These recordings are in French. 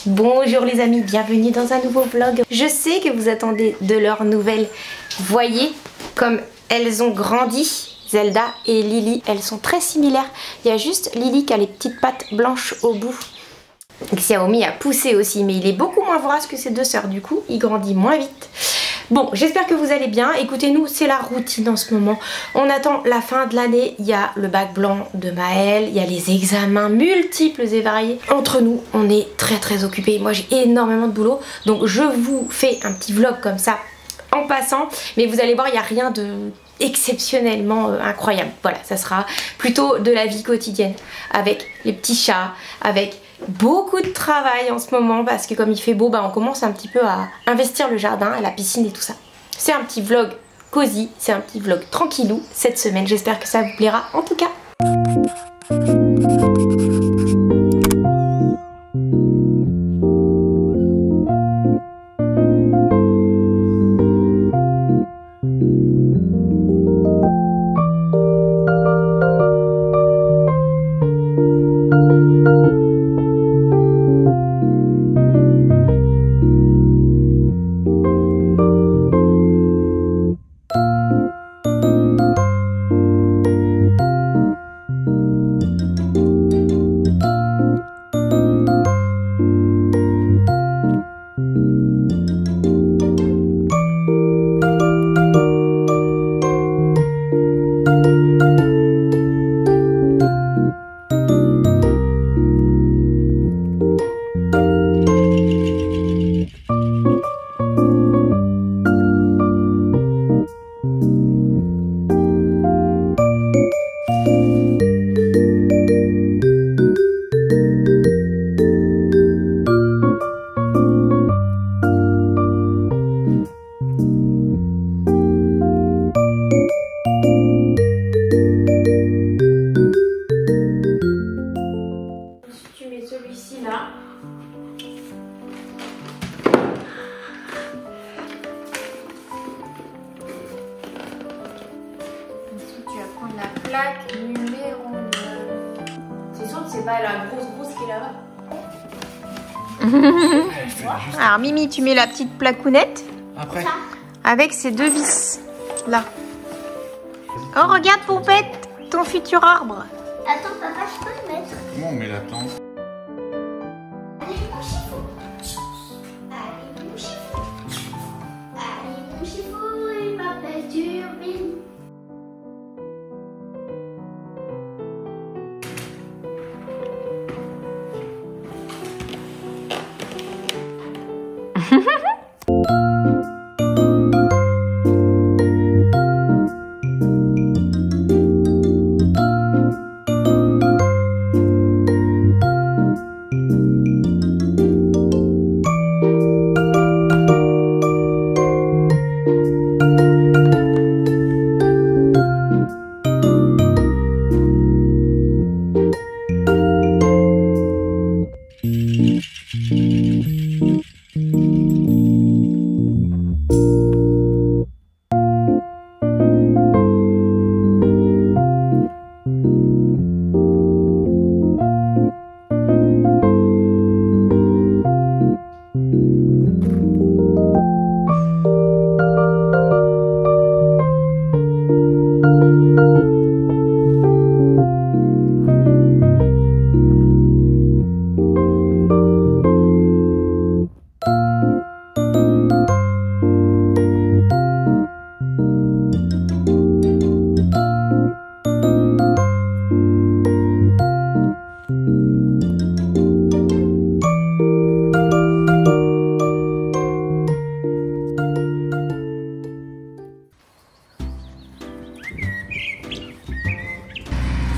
Bonjour les amis, bienvenue dans un nouveau vlog. Je sais que vous attendez de leurs nouvelles. Voyez comme elles ont grandi, Zelda et Lily. Elles sont très similaires. Il y a juste Lily qui a les petites pattes blanches au bout. Xiaomi a poussé aussi, mais il est beaucoup moins vorace que ses deux sœurs. Du coup, il grandit moins vite. Bon, j'espère que vous allez bien. Écoutez, nous, c'est la routine en ce moment. On attend la fin de l'année. Il y a le bac blanc de Maëlle. Il y a les examens multiples et variés. Entre nous, on est très occupés. Moi, j'ai énormément de boulot. Donc, je vous fais un petit vlog comme ça en passant. Mais vous allez voir, il n'y a rien de exceptionnellement incroyable. Voilà, ça sera plutôt de la vie quotidienne. Avec les petits chats, avec beaucoup de travail en ce moment parce que comme il fait beau, on commence un petit peu à investir le jardin, la piscine et tout ça. C'est un petit vlog cosy, c'est un petit vlog tranquillou cette semaine. J'espère que ça vous plaira en tout cas. Plaque numéro 9. C'est sûr que c'est pas la grosse qui est là-bas. Alors Mimi, tu mets la petite placounette. Après. Avec ces deux vis là. Oh regarde Poupette, ton futur arbre. Attends papa, je peux le mettre. Comment on met la tente? Allez mon chiffon. Allez mon chiffon. Allez mon chiffon, il m'appelle Turbine.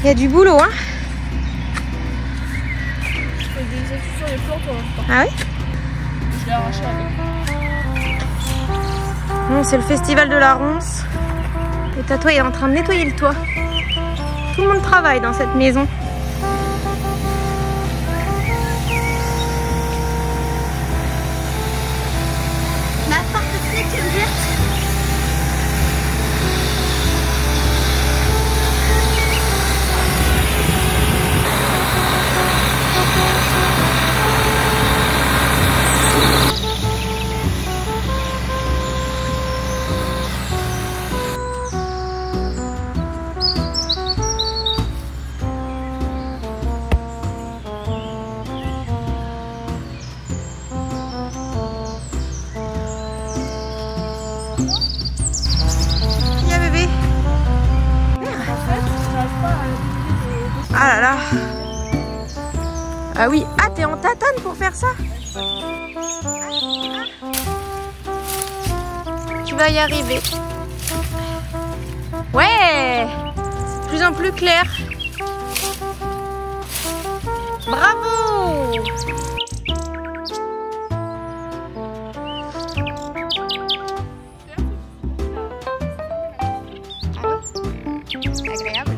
Il y a du boulot, hein. Je fais des études sur les plantes en même temps. Ah oui? Je l'ai arraché avec. Bon, c'est le festival de la ronce. Et Tato est en train de nettoyer le toit. Tout le monde travaille dans cette maison. Ma porte-fenêtre est ouverte. là. Ah oui, ah t'es en tatane pour faire ça? Tu vas y arriver. Ouais, de plus en plus clair. Bravo! Agréable.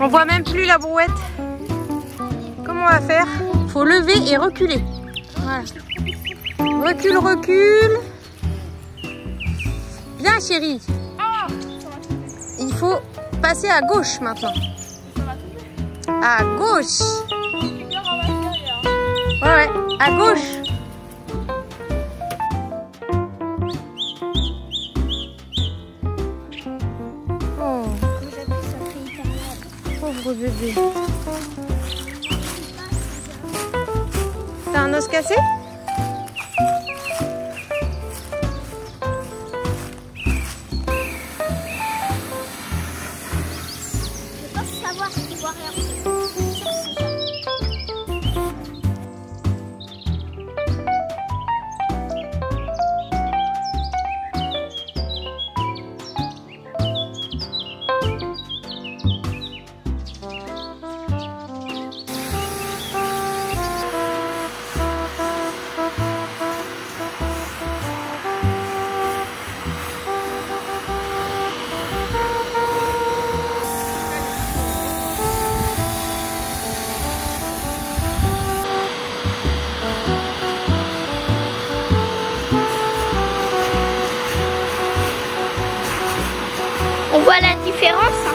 On voit même plus la brouette. Comment on va faire? Faut lever et reculer. Voilà. Recule, recule. Bien chérie. Il faut passer à gauche maintenant. À gauche. Ouais, à gauche. Oh, pauvre bébé. T'as un os cassé? Je pense savoir ce qu'il voit rien. On voit la différence.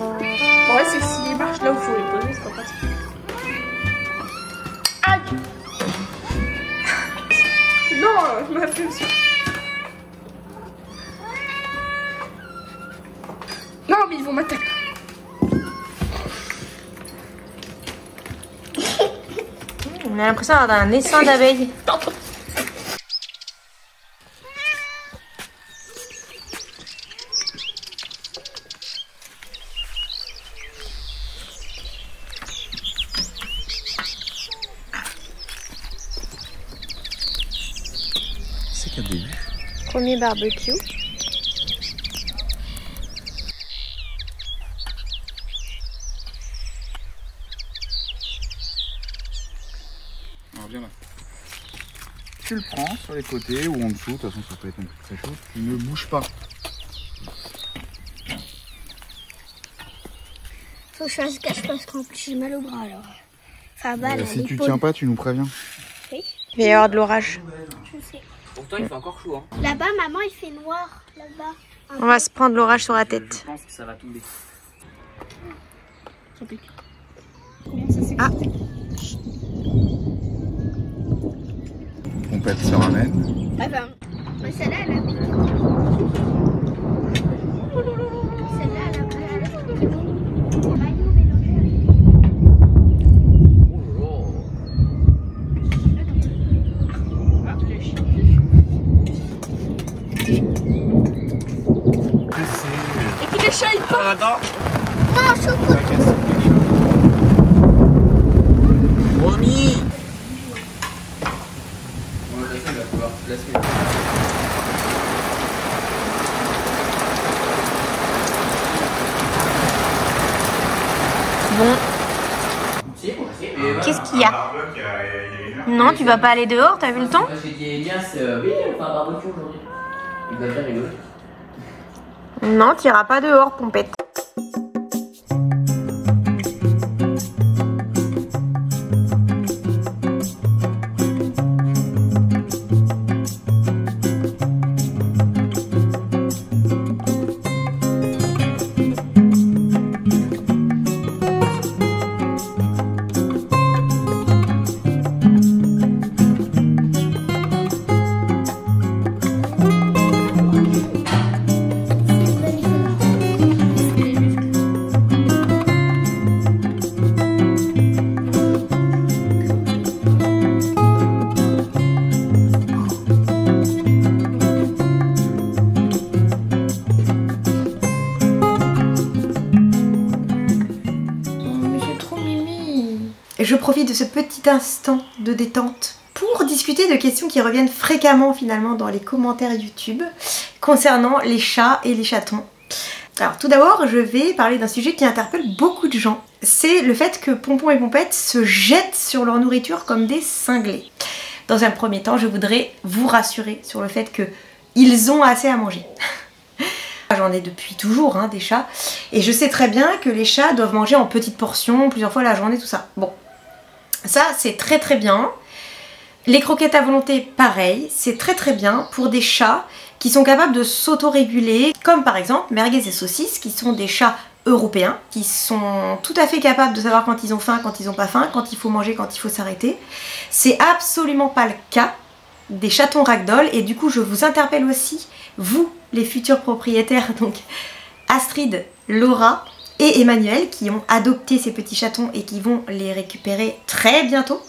Ouais, c'est s'il marche là où il faut les poser, c'est pas pratique. Aïe! Non, je m'a fait aussi. Non, mais ils vont m'attaquer. On a l'impression d'avoir un essaim d'abeilles. C'est qu'un début. Premier barbecue. Alors viens là. Tu le prends sur les côtés ou en dessous, de toute façon ça peut être un peu très chaud. Tu ne bouges pas. Faut que je fasse gaffe parce qu'en plus j'ai mal au bras alors. Enfin, mal à Si tu l'épaule. tiens pas, tu nous préviens. Oui, Il va y avoir de l'orage. je sais. Pourtant, il fait encore chaud. Hein. Là-bas, maman, il fait noir. Là-bas. On va se prendre l'orage sur la Je tête. pense que ça va tomber. Ça pique. Ah, Pompette se ramène. Enfin, mais celle-là, elle a piqué. Celle-là, elle a piqué. Maillot mélangé avec. Ah, les chiens. Et qu'il échaille pas! Ah non! Non, chocolat. Romy! bon. Qu'est-ce qu'il y a? Non, tu vas pas aller dehors, t'as vu le temps? J'ai dit Elias, oui, on fait un barbecue aujourd'hui. Il va faire rigoler. Non, tu iras pas dehors, Pompette. Je profite de ce petit instant de détente pour discuter de questions qui reviennent fréquemment finalement dans les commentaires YouTube concernant les chats et les chatons. Alors tout d'abord, je vais parler d'un sujet qui interpelle beaucoup de gens. C'est le fait que Pompon et Pompette se jettent sur leur nourriture comme des cinglés. Dans un premier temps, je voudrais vous rassurer sur le fait qu'ils ont assez à manger. J'en ai depuis toujours des chats et je sais très bien que les chats doivent manger en petites portions plusieurs fois la journée, tout ça. Bon, ça c'est très très bien. Les croquettes à volonté, pareil, c'est très très bien pour des chats qui sont capables de s'autoréguler, comme par exemple Merguez et Saucisse, qui sont des chats européens, qui sont tout à fait capables de savoir quand ils ont faim, quand ils n'ont pas faim, quand il faut manger, quand il faut s'arrêter. C'est absolument pas le cas des chatons ragdoll, et du coup je vous interpelle aussi, vous les futurs propriétaires, donc Astrid, Laura et Emmanuel, qui ont adopté ces petits chatons et qui vont les récupérer très bientôt,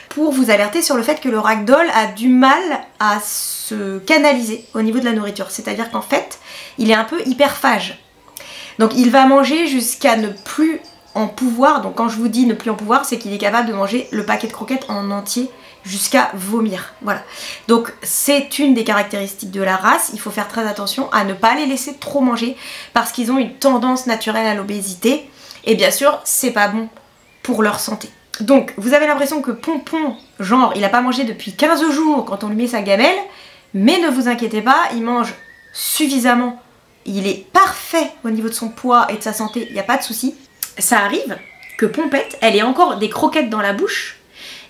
pour vous alerter sur le fait que le ragdoll a du mal à se canaliser au niveau de la nourriture. C'est-à-dire qu'en fait, il est un peu hyperphage. Donc il va manger jusqu'à ne plus en pouvoir. Donc quand je vous dis ne plus en pouvoir, c'est qu'il est capable de manger le paquet de croquettes en entier jusqu'à vomir. Voilà. Donc c'est une des caractéristiques de la race. Il faut faire très attention à ne pas les laisser trop manger parce qu'ils ont une tendance naturelle à l'obésité. Et bien sûr, c'est pas bon pour leur santé. Donc vous avez l'impression que Pompon, genre il a pas mangé depuis 15 jours quand on lui met sa gamelle, mais ne vous inquiétez pas, il mange suffisamment, il est parfait au niveau de son poids et de sa santé, il n'y a pas de souci. Ça arrive que Pompette, elle ait encore des croquettes dans la bouche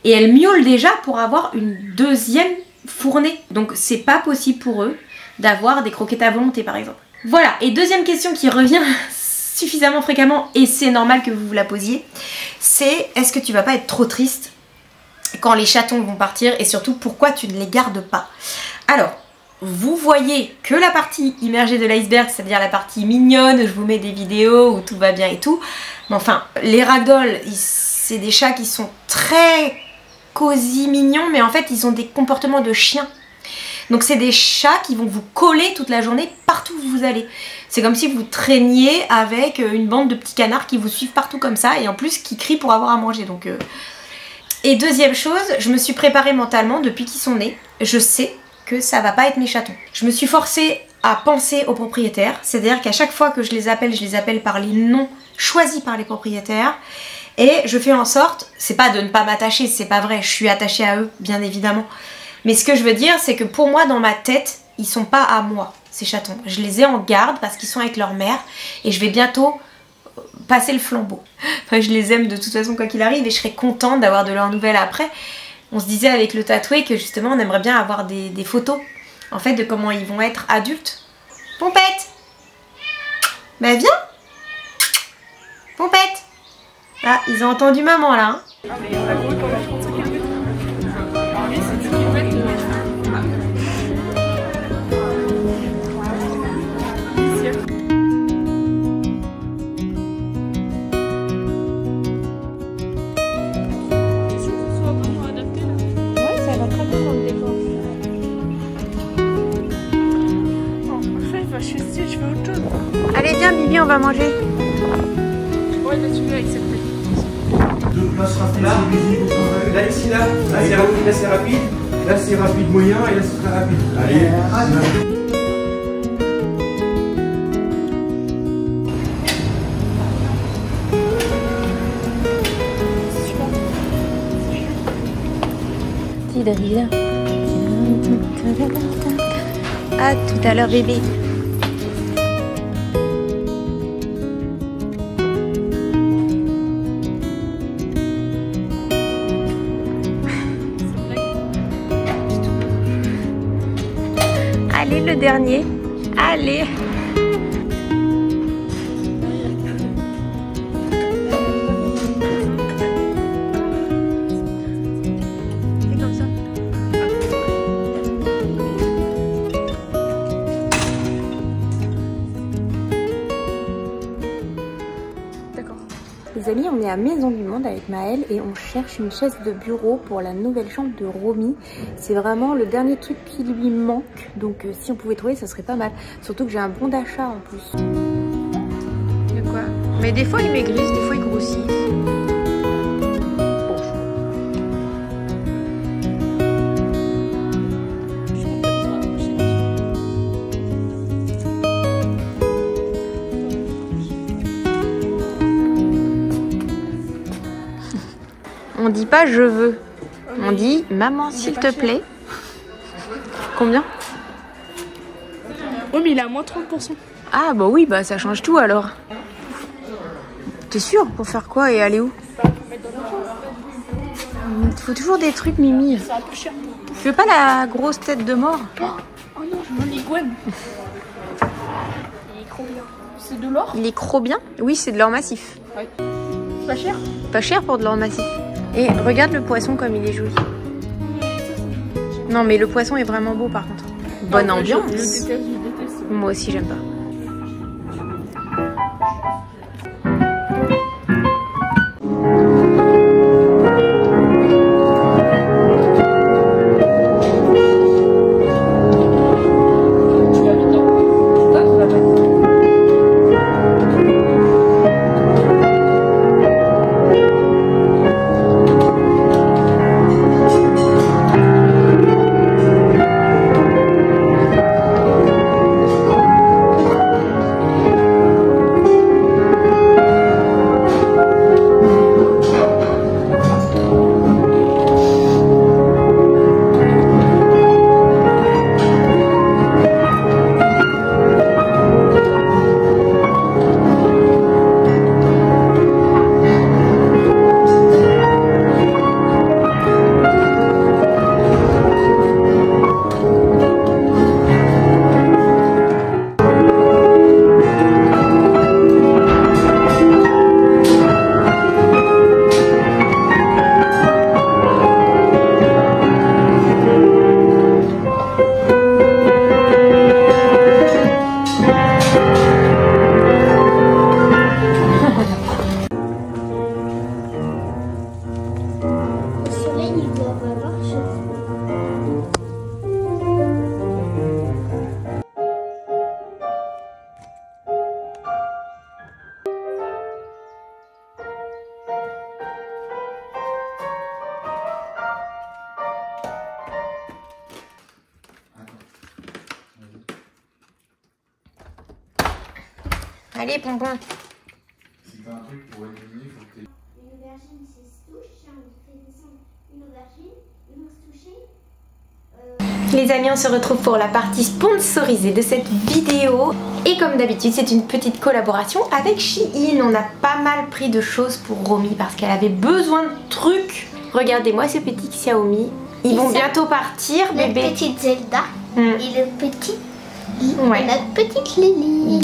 et elle miaule déjà pour avoir une deuxième fournée. Donc c'est pas possible pour eux d'avoir des croquettes à volonté par exemple. Voilà, et deuxième question qui revient suffisamment fréquemment, et c'est normal que vous vous la posiez, c'est est-ce que tu vas pas être trop triste quand les chatons vont partir, et surtout pourquoi tu ne les gardes pas? Alors, vous voyez que la partie immergée de l'iceberg, c'est-à-dire la partie mignonne, je vous mets des vidéos où tout va bien et tout, mais enfin, les ragdoll, c'est des chats qui sont très cosy, mignons, mais en fait ils ont des comportements de chiens. Donc c'est des chats qui vont vous coller toute la journée partout où vous allez. C'est comme si vous traîniez avec une bande de petits canards qui vous suivent partout comme ça et en plus qui crient pour avoir à manger. Donc, Et deuxième chose, je me suis préparée mentalement depuis qu'ils sont nés. Je sais que ça va pas être mes chatons. Je me suis forcée à penser aux propriétaires. C'est-à-dire qu'à chaque fois que je les appelle par les noms choisis par les propriétaires. Et je fais en sorte, c'est pas de ne pas m'attacher, c'est pas vrai, je suis attachée à eux, bien évidemment. Mais ce que je veux dire, c'est que pour moi, dans ma tête, ils sont pas à moi, ces chatons. Je les ai en garde parce qu'ils sont avec leur mère et je vais bientôt passer le flambeau. Enfin, je les aime de toute façon quoi qu'il arrive et je serai contente d'avoir de leurs nouvelles après. On se disait avec le tatoué que justement, on aimerait bien avoir des photos, en fait, de comment ils vont être adultes. Pompette! Bah viens! Pompette! Ah, ils ont entendu maman là. Hein. Allez viens Bibi, on va manger. Ouais, là tu veux avec cette petite. Deux places rapides, c'est visible. Là, ici, là c'est rapide. Là, c'est rapide moyen et là, c'est très rapide. Allez. À tout à l'heure, bébé. Allez, le dernier. Allez. C'est comme ça. D'accord. Les amis, on est à Maison du Monde avec Maëlle et on cherche une chaise de bureau pour la nouvelle chambre de Romy. C'est vraiment le dernier truc qui lui manque. Donc si on pouvait trouver, ça serait pas mal. Surtout que j'ai un bon d'achat en plus. De quoi? Mais des fois ils maigrissent, des fois ils grossissent. On dit pas je veux, on dit maman s'il te plaît. Combien? Oui, mais il a moins 30%. Ah bah oui, bah ça change tout alors. T'es sûr? Pour faire quoi et aller où? Il te faut toujours des trucs, Mimi. C'est un peu cher. Tu veux pas la grosse tête de mort? Oh non, je veux l'iguane. Il est trop bien. C'est de l'or? Il est trop bien? Oui, c'est de l'or massif. Ouais. C'est pas cher? Pas cher pour de l'or massif. Et regarde le poisson comme il est joli. Non mais le poisson est vraiment beau par contre. Bonne ambiance. Je déteste. Moi aussi j'aime pas. Allez, Pompon. Si t'as un truc pour éliminer, faut que t'aies... Une aubergine, c'est stouche. On fait descendre une aubergine, une mousse touchée. Les amis, on se retrouve pour la partie sponsorisée de cette vidéo. Et comme d'habitude, c'est une petite collaboration avec Shein. On a pas mal pris de choses pour Romy parce qu'elle avait besoin de trucs. Regardez-moi ce petit Xiaomi. Ils vont bientôt partir, La bébé. petite Zelda et le petit Ouais. et notre petite Lily.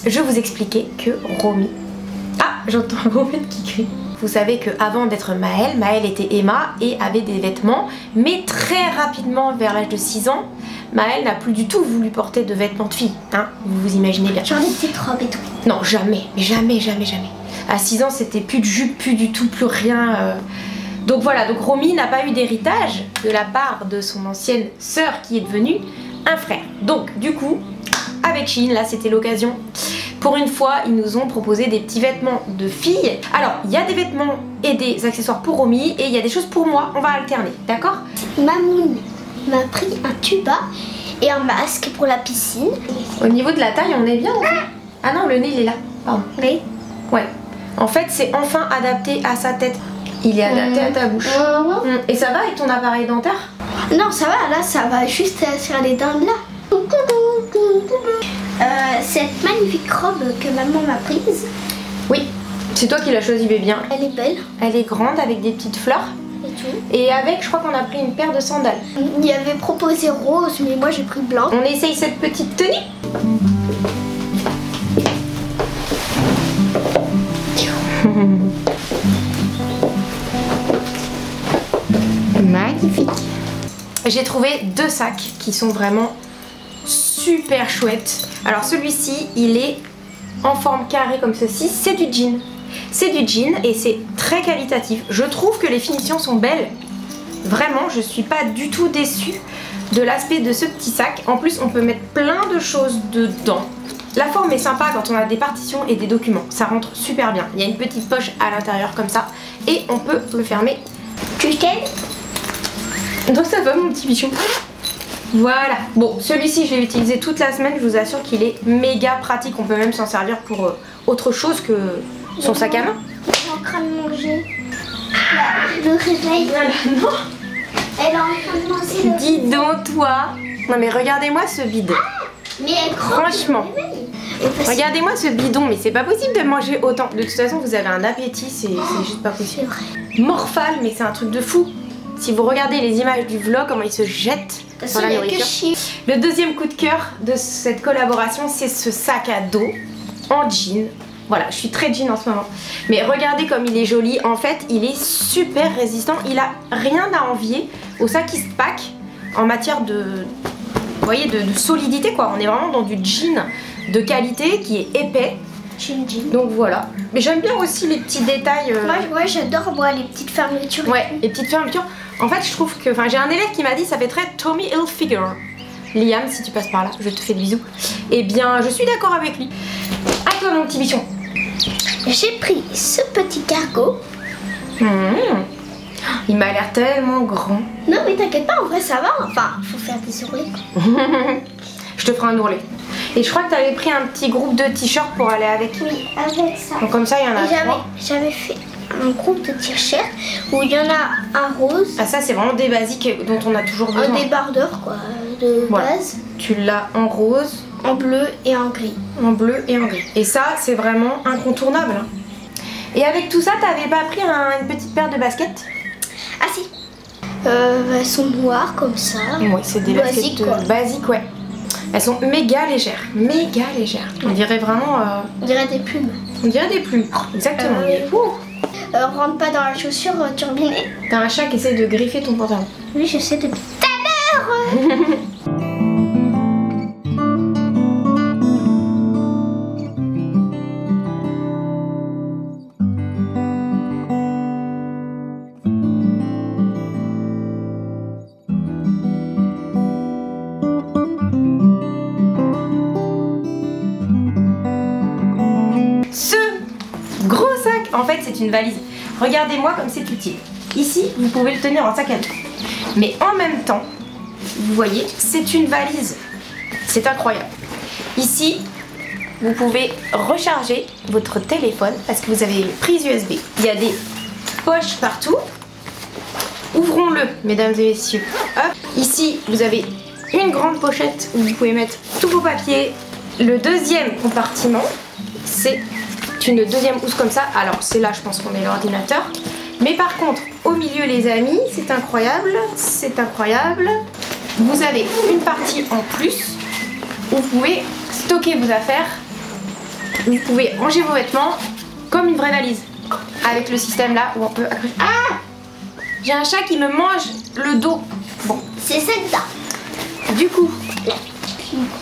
Je vous expliquais que Romy... Ah, j'entends Romy qui crie. Vous savez qu'avant d'être Maëlle, Maëlle était Emma et avait des vêtements. Mais très rapidement, vers l'âge de 6 ans, Maëlle n'a plus du tout voulu porter de vêtements de fille. Hein, vous vous imaginez bien. Genre des petites robes et tout. Non, jamais. Jamais, jamais, jamais. À 6 ans, c'était plus de jupe, plus du tout, plus rien. Donc voilà, donc Romy n'a pas eu d'héritage de la part de son ancienne sœur qui est devenue un frère. Donc du coup, avec Shein, là c'était l'occasion. Pour une fois, ils nous ont proposé des petits vêtements de filles. Alors, il y a des vêtements et des accessoires pour Romy et il y a des choses pour moi. On va alterner, d'accord? Mamoun m'a pris un tuba et un masque pour la piscine. Au niveau de la taille, on est bien ou pas? Ah non, le nez il est là. Pardon. Oui. Ouais. En fait, c'est enfin adapté à sa tête. Il est adapté à ta bouche. Et ça va avec ton appareil dentaire? Non, ça va, là, ça va juste sur les dents de là. Cette magnifique robe que maman m'a prise. Oui, c'est toi qui l'as choisie, bébé. Elle est belle. Elle est grande avec des petites fleurs. Et tout. Et avec, je crois qu'on a pris une paire de sandales. Il y avait proposé rose, mais moi j'ai pris blanc. On essaye cette petite tenue. Magnifique. J'ai trouvé 2 sacs qui sont vraiment super chouettes. Alors celui-ci, il est en forme carrée comme ceci. C'est du jean. C'est du jean et c'est très qualitatif. Je trouve que les finitions sont belles. Vraiment, je suis pas du tout déçue de l'aspect de ce petit sac. En plus, on peut mettre plein de choses dedans. La forme est sympa quand on a des partitions et des documents. Ça rentre super bien. Il y a une petite poche à l'intérieur comme ça. Et on peut le fermer. Tu t'aimes? Donc ça va mon petit bichon. Voilà. Bon, celui-ci je l'ai utilisé toute la semaine. Je vous assure qu'il est méga pratique. On peut même s'en servir pour autre chose que son sac à main. Elle est en train de manger. Le réveil. Voilà, non. Elle est en train de manger le Dis donc toi. Non mais regardez-moi ce bidon. Mais elle croque. Franchement. Regardez-moi ce bidon, mais c'est pas possible de manger autant. De toute façon, vous avez un appétit, c'est juste pas possible. Morphal, mais c'est un truc de fou. Si vous regardez les images du vlog, comment il se jette dans la nourriture. Le deuxième coup de cœur de cette collaboration, c'est ce sac à dos en jean. Voilà, je suis très jean en ce moment. Mais regardez comme il est joli. En fait, il est super résistant. Il a rien à envier au sac Eastpak en matière de... Vous voyez, de solidité quoi. On est vraiment dans du jean de qualité qui est épais. Jean. Donc voilà. Mais j'aime bien aussi les petits détails. Moi j'adore moi les petites fermetures. Ouais, les petites fermetures. En fait, je trouve que... Enfin, j'ai un élève qui m'a dit ça fait très Tommy Hilfiger. Liam, si tu passes par là, je te fais des bisous. Eh bien, je suis d'accord avec lui. À toi, mon petit bichon. J'ai pris ce petit cargo. Il m'a l'air tellement grand. Non mais t'inquiète pas, en vrai ça va. Enfin, il faut faire des ourlets. Je te ferai un ourlet. Et je crois que tu avais pris un petit groupe de t-shirts pour aller avec. Oui, avec ça. Donc comme ça, il y en a 3. J'avais fait un groupe de t-shirts où il y en a un rose. Ah ça, c'est vraiment des basiques dont on a toujours besoin. Un débardeur quoi, de base. Tu l'as en rose, en bleu et en gris. En bleu et en gris. Et ça, c'est vraiment incontournable. Hein. Et avec tout ça, t'avais pas pris une petite paire de baskets? Ah si. Elles sont noires comme ça. Oui, c'est des baskets basiques, ouais. Elles sont méga légères, méga légères. On dirait vraiment... On dirait des plumes. On dirait des plumes, exactement. Rentre pas dans la chaussure turbinée. T'as un chat qui essaie de griffer ton pantalon. Oui, je sais depuis tout à l'heure. En fait, c'est une valise. Regardez-moi comme c'est utile. Ici, vous pouvez le tenir en sac à dos. Mais en même temps, vous voyez, c'est une valise. C'est incroyable. Ici, vous pouvez recharger votre téléphone parce que vous avez une prise USB. Il y a des poches partout. Ouvrons-le, mesdames et messieurs. Hop. Ici, vous avez une grande pochette où vous pouvez mettre tous vos papiers. Le deuxième compartiment, c'est une deuxième housse comme ça. Alors c'est là je pense qu'on met l'ordinateur. Mais par contre au milieu les amis, c'est incroyable. C'est incroyable. Vous avez une partie en plus où vous pouvez stocker vos affaires. Vous pouvez ranger vos vêtements comme une vraie valise. Avec le système là où on peut accrocher. Ah! J'ai un chat qui me mange le dos. Bon. C'est celle-là. Du coup,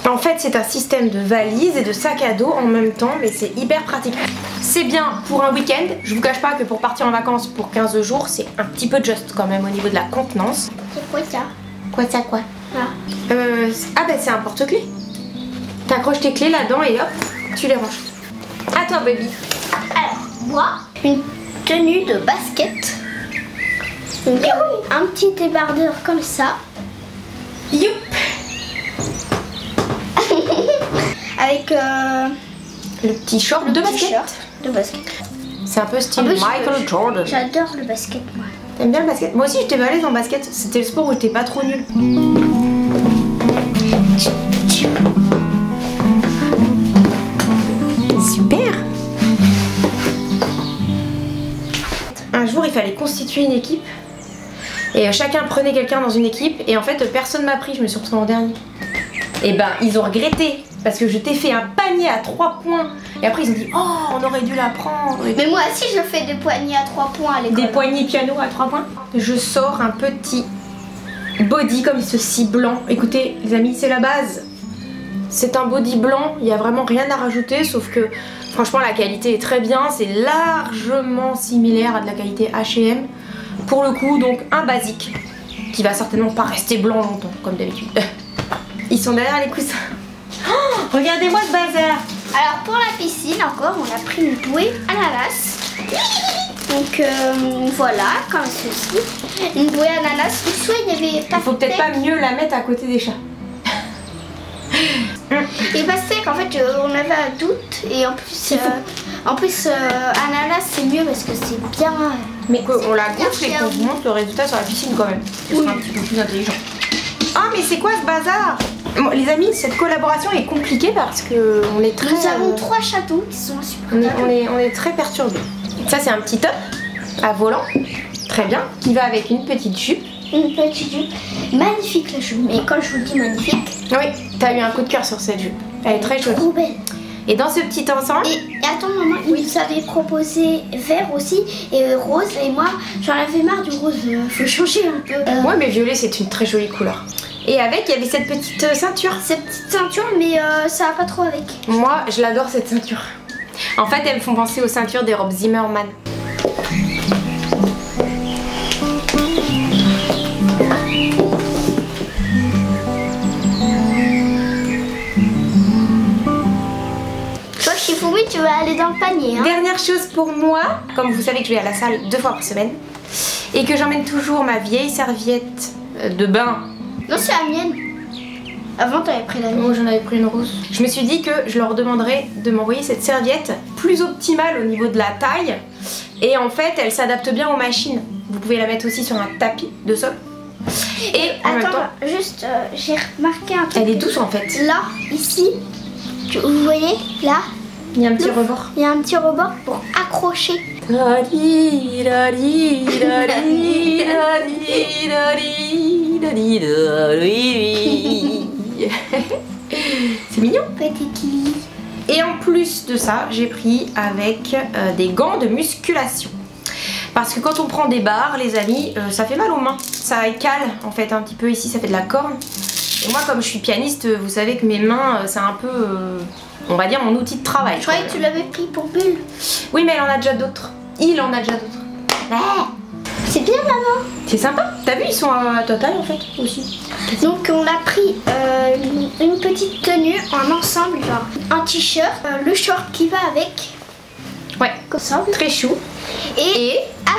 en fait, c'est un système de valise et de sac à dos en même temps, mais c'est hyper pratique. C'est bien pour un week-end. Je vous cache pas que pour partir en vacances pour 15 jours, c'est un petit peu juste quand même au niveau de la contenance. C'est quoi ça? Quoi ça, quoi? Ah. Ah bah c'est un porte-clés. T'accroches tes clés là-dedans et hop, tu les ranges. À toi, baby. Alors, moi, une tenue de basket. Donc, un petit débardeur comme ça. Youp. Avec le petit short de basket. De basket. C'est un peu style En plus, Michael Jordan. J'adore le basket, moi. T'aimes bien le basket? Moi aussi j'étais balèze en basket. C'était le sport où j'étais pas trop nulle. Super. Un jour il fallait constituer une équipe. Et chacun prenait quelqu'un dans une équipe. Et en fait personne m'a pris, je me suis retrouvée en dernier. Et ben ils ont regretté. Parce que je t'ai fait un panier à 3 points. Et après ils ont dit oh on aurait dû la prendre. Mais moi aussi je fais des poignées à 3 points à l'école. Des poignées piano à 3 points. Je sors un petit body comme ceci blanc. Écoutez les amis, c'est la base. C'est un body blanc, il n'y a vraiment rien à rajouter. Sauf que franchement la qualité est très bien. C'est largement similaire à de la qualité H&M. Pour le coup donc un basique. Qui va certainement pas rester blanc longtemps comme d'habitude. Ils sont derrière les coussins. Oh, regardez-moi ce bazar. Alors pour la piscine encore, on a pris une bouée ananas. Donc voilà, comme ceci. Une bouée ananas. Du choix, il n'y avait pas. Il faut peut-être pas mieux la mettre à côté des chats. Et pastèque, en fait, on avait un doute. Et en plus, ananas, c'est mieux parce que c'est bien. Mais qu'on la gonfle et qu'on vous montre le résultat sur la piscine quand même. Ce sera un petit peu plus intelligent. Ah mais c'est quoi ce bazar? Bon, les amis, cette collaboration est compliquée parce que on est très. Nous avons 3 chatons qui sont insupportables. On est très perturbés. Ça c'est un petit top à volant, très bien, qui va avec une petite jupe. Une petite jupe. Magnifique la jupe. Mais quand je vous dis magnifique. Oui, t'as eu un coup de cœur sur cette jupe. Elle est très jolie. Trop belle. Et dans ce petit ensemble. Et attends maman, il nous avait proposé vert aussi et rose. Et moi j'en avais marre du rose. Faut changer un peu. Ouais mais violet c'est une très jolie couleur. Et avec, il y avait cette petite ceinture. Cette petite ceinture, mais ça va pas trop avec. Moi, je l'adore cette ceinture. En fait, elles me font penser aux ceintures des robes Zimmerman. Toi, Shifumi, tu vas aller dans le panier. Hein. Dernière chose pour moi, comme vous savez que je vais à la salle 2 fois par semaine, et que j'emmène toujours ma vieille serviette de bain. Non, c'est la mienne. Avant, t'avais pris la mienne. Moi, j'en avais pris une rose. Je me suis dit que je leur demanderais de m'envoyer cette serviette plus optimale au niveau de la taille. Et en fait, elle s'adapte bien aux machines. Vous pouvez la mettre aussi sur un tapis de sol. Et en même temps, juste, j'ai remarqué un truc. elle est douce en fait. Là, ici, vous voyez, là, Il y a un petit rebord. il y a un petit rebord pour accrocher. C'est mignon. Petite Lily. Et en plus de ça, j'ai pris avec des gants de musculation. Parce que quand on prend des barres, les amis, ça fait mal aux mains. Ça écale en fait un petit peu ici, ça fait de la corne. Et moi, comme je suis pianiste, vous savez que mes mains, c'est un peu, on va dire, mon outil de travail. Je croyais que tu l'avais pris pour Bulle. Oui, mais elle en a déjà d'autres. Il en a déjà d'autres. Ouais. C'est bien, maman. C'est sympa. T'as vu, ils sont à ta taille en fait aussi. Donc on a pris une petite tenue en ensemble, genre un t-shirt, le short qui va avec, Ouais, ensemble, très chou. et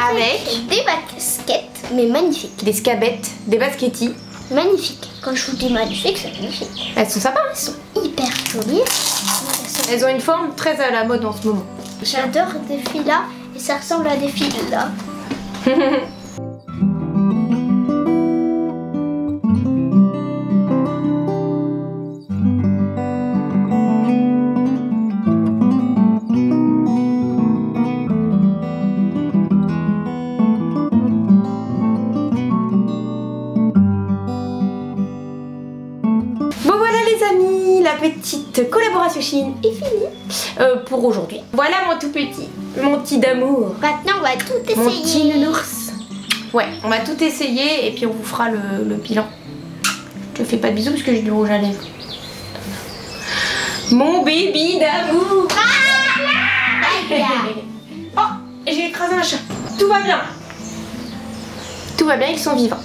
avec des baskets, mais magnifiques, des scabettes, des baskettis. magnifiques. Quand je vous dis magnifique, c'est magnifique. Elles sont sympas. Elles sont hyper jolies. Elles ont une forme très à la mode en ce moment. J'adore des filles là et ça ressemble à des filles là. Bon voilà les amis, la petite collaboration Shein est finie pour aujourd'hui. Voilà mon tout petit, mon petit d'amour. Maintenant on va tout essayer. Mon petit nounours. Ouais, on va tout essayer et puis on vous fera le bilan. Je te fais pas de bisous parce que j'ai du rouge à lèvres. Mon baby d'amour. Oh, j'ai écrasé un chat. Tout va bien. Tout va bien, ils sont vivants.